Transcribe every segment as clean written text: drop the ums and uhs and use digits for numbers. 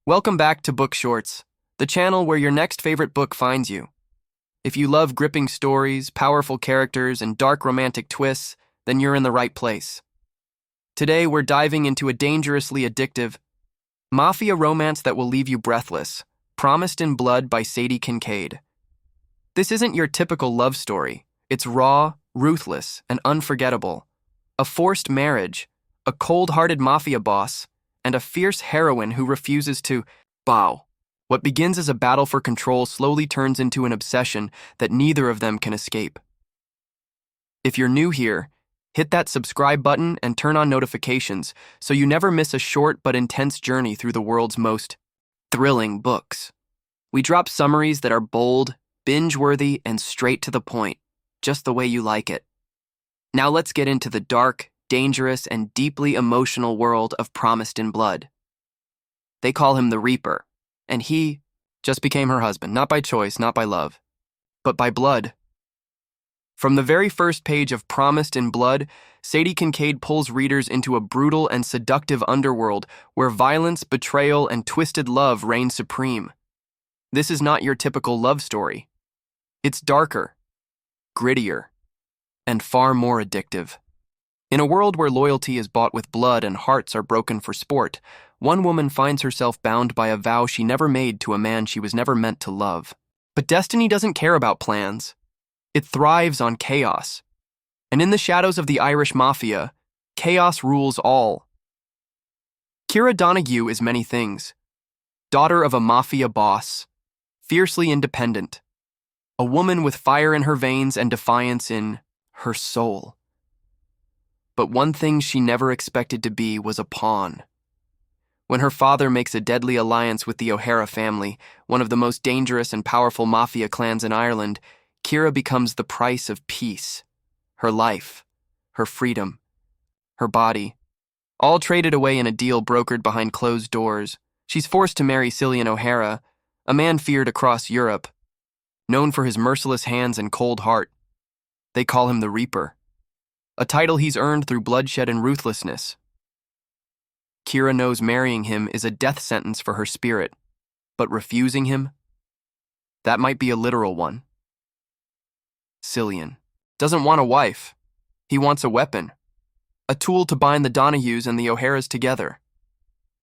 Welcome back to BookShortz, the channel where your next favorite book finds you. If you love gripping stories, powerful characters, and dark romantic twists, then you're in the right place. Today, we're diving into a dangerously addictive Mafia romance that will leave you breathless, Promised in Blood by Sadie Kincaid. This isn't your typical love story. It's raw, ruthless, and unforgettable. A forced marriage, a cold-hearted mafia boss, and a fierce heroine who refuses to bow. What begins as a battle for control slowly turns into an obsession that neither of them can escape. If you're new here, hit that subscribe button and turn on notifications so you never miss a short but intense journey through the world's most thrilling books. We drop summaries that are bold, binge-worthy, and straight to the point, just the way you like it. Now let's get into the dark, dangerous, and deeply emotional world of Promised in Blood. They call him the Reaper, and he just became her husband, not by choice, not by love, but by blood. From the very first page of Promised in Blood, Sadie Kincaid pulls readers into a brutal and seductive underworld where violence, betrayal, and twisted love reign supreme. This is not your typical love story. It's darker, grittier, and far more addictive. In a world where loyalty is bought with blood and hearts are broken for sport, one woman finds herself bound by a vow she never made to a man she was never meant to love. But destiny doesn't care about plans. It thrives on chaos. And in the shadows of the Irish Mafia, chaos rules all. Ciara Donahue is many things. Daughter of a mafia boss, fiercely independent, a woman with fire in her veins and defiance in her soul. But one thing she never expected to be was a pawn. When her father makes a deadly alliance with the O'Hara family, one of the most dangerous and powerful mafia clans in Ireland, Ciara becomes the price of peace. Her life, her freedom, her body, all traded away in a deal brokered behind closed doors. She's forced to marry Cillian O'Hara, a man feared across Europe, known for his merciless hands and cold heart. They call him the Reaper, a title he's earned through bloodshed and ruthlessness. Ciara knows marrying him is a death sentence for her spirit, but refusing him? That might be a literal one. Cillian doesn't want a wife. He wants a weapon, a tool to bind the Donahues and the O'Haras together.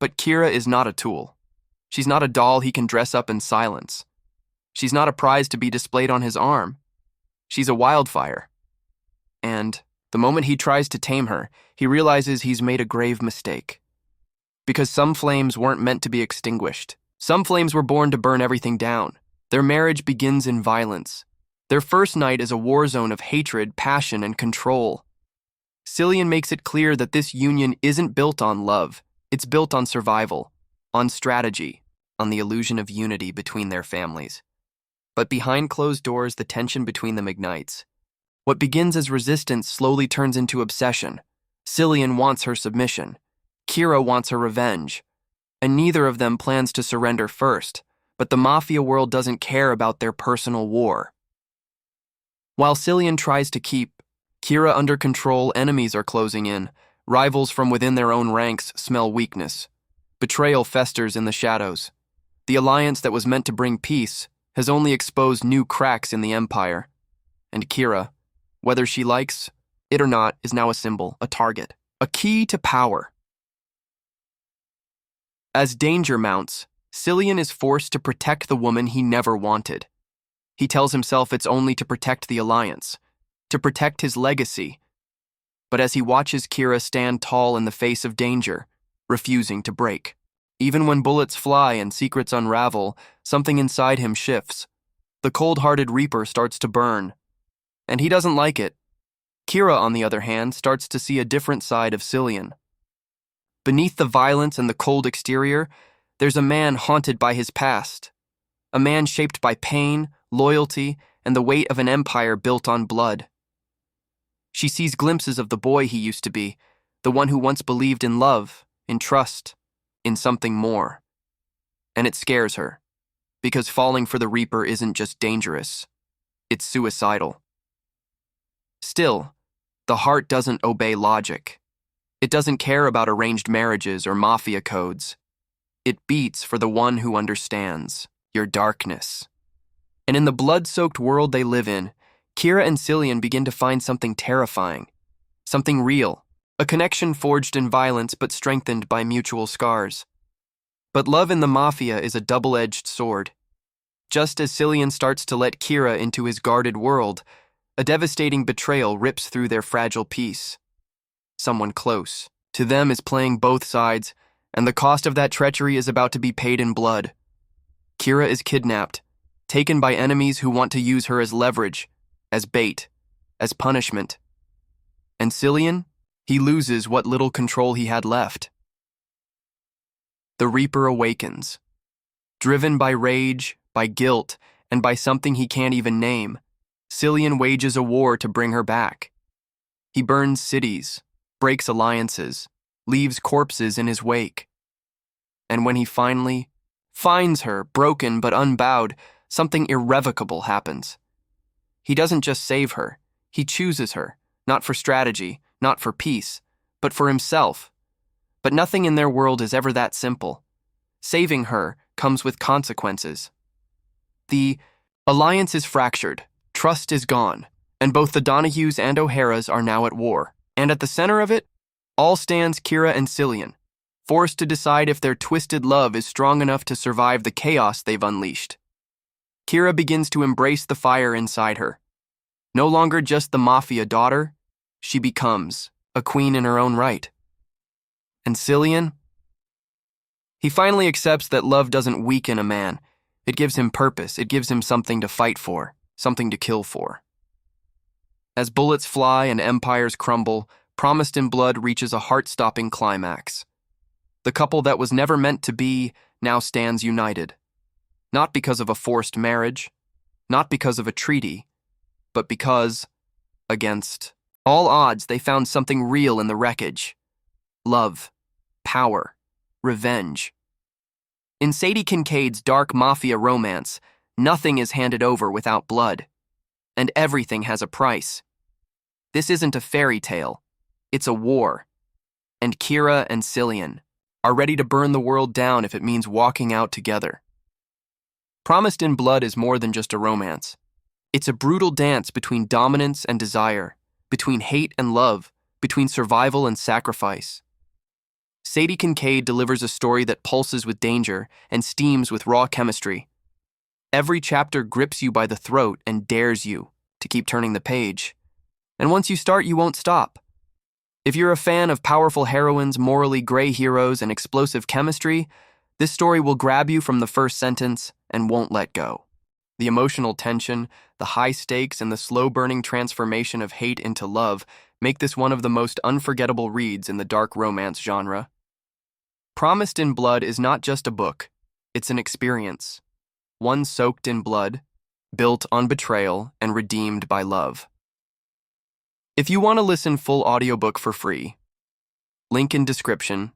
But Ciara is not a tool. She's not a doll he can dress up in silence. She's not a prize to be displayed on his arm. She's a wildfire. And the moment he tries to tame her, he realizes he's made a grave mistake. Because some flames weren't meant to be extinguished. Some flames were born to burn everything down. Their marriage begins in violence. Their first night is a war zone of hatred, passion, and control. Cillian makes it clear that this union isn't built on love. It's built on survival, on strategy, on the illusion of unity between their families. But behind closed doors, the tension between them ignites. What begins as resistance slowly turns into obsession. Cillian wants her submission. Ciara wants her revenge. And neither of them plans to surrender first, but the mafia world doesn't care about their personal war. While Cillian tries to keep Ciara under control, enemies are closing in. Rivals from within their own ranks smell weakness. Betrayal festers in the shadows. The alliance that was meant to bring peace has only exposed new cracks in the empire. And Ciara, whether she likes it or not, is now a symbol, a target, a key to power. As danger mounts, Cillian is forced to protect the woman he never wanted. He tells himself it's only to protect the alliance, to protect his legacy. But as he watches Ciara stand tall in the face of danger, refusing to break, even when bullets fly and secrets unravel, something inside him shifts. The cold-hearted Reaper starts to burn. And he doesn't like it. Ciara, on the other hand, starts to see a different side of Cillian. Beneath the violence and the cold exterior, there's a man haunted by his past. A man shaped by pain, loyalty, and the weight of an empire built on blood. She sees glimpses of the boy he used to be, the one who once believed in love, in trust, in something more. And it scares her, because falling for the Reaper isn't just dangerous, it's suicidal. Still, the heart doesn't obey logic. It doesn't care about arranged marriages or mafia codes. It beats for the one who understands your darkness. And in the blood-soaked world they live in, Kira and Cillian begin to find something terrifying, something real, a connection forged in violence but strengthened by mutual scars. But love in the Mafia is a double-edged sword. Just as Cillian starts to let Kira into his guarded world, a devastating betrayal rips through their fragile peace. Someone close to them is playing both sides, and the cost of that treachery is about to be paid in blood. Kira is kidnapped, taken by enemies who want to use her as leverage, as bait, as punishment. And Cillian, he loses what little control he had left. The Reaper awakens. Driven by rage, by guilt, and by something he can't even name, Cillian wages a war to bring her back. He burns cities, breaks alliances, leaves corpses in his wake. And when he finally finds her, broken but unbowed, something irrevocable happens. He doesn't just save her, he chooses her, not for strategy, not for peace, but for himself. But nothing in their world is ever that simple. Saving her comes with consequences. The alliance is fractured, trust is gone, and both the Donahues and O'Haras are now at war. And at the center of it, all stands Kira and Cillian, forced to decide if their twisted love is strong enough to survive the chaos they've unleashed. Kira begins to embrace the fire inside her. No longer just the Mafia daughter, she becomes a queen in her own right. And Cillian? He finally accepts that love doesn't weaken a man. It gives him purpose, it gives him something to fight for, something to kill for. As bullets fly and empires crumble, Promised in Blood reaches a heart-stopping climax. The couple that was never meant to be now stands united. Not because of a forced marriage, not because of a treaty, but because, against all odds, they found something real in the wreckage. Love, power, revenge. In Sadie Kincaid's dark Mafia romance, nothing is handed over without blood, and everything has a price. This isn't a fairy tale, it's a war, and Kira and Cillian are ready to burn the world down if it means walking out together. Promised in Blood is more than just a romance. It's a brutal dance between dominance and desire, between hate and love, between survival and sacrifice. Sadie Kincaid delivers a story that pulses with danger and steams with raw chemistry. Every chapter grips you by the throat and dares you to keep turning the page. And once you start, you won't stop. If you're a fan of powerful heroines, morally gray heroes, and explosive chemistry, this story will grab you from the first sentence and won't let go. The emotional tension, the high stakes, and the slow-burning transformation of hate into love make this one of the most unforgettable reads in the dark romance genre. Promised in Blood is not just a book, it's an experience. One soaked in blood, built on betrayal, and redeemed by love. If you want to listen full audiobook for free, link in description,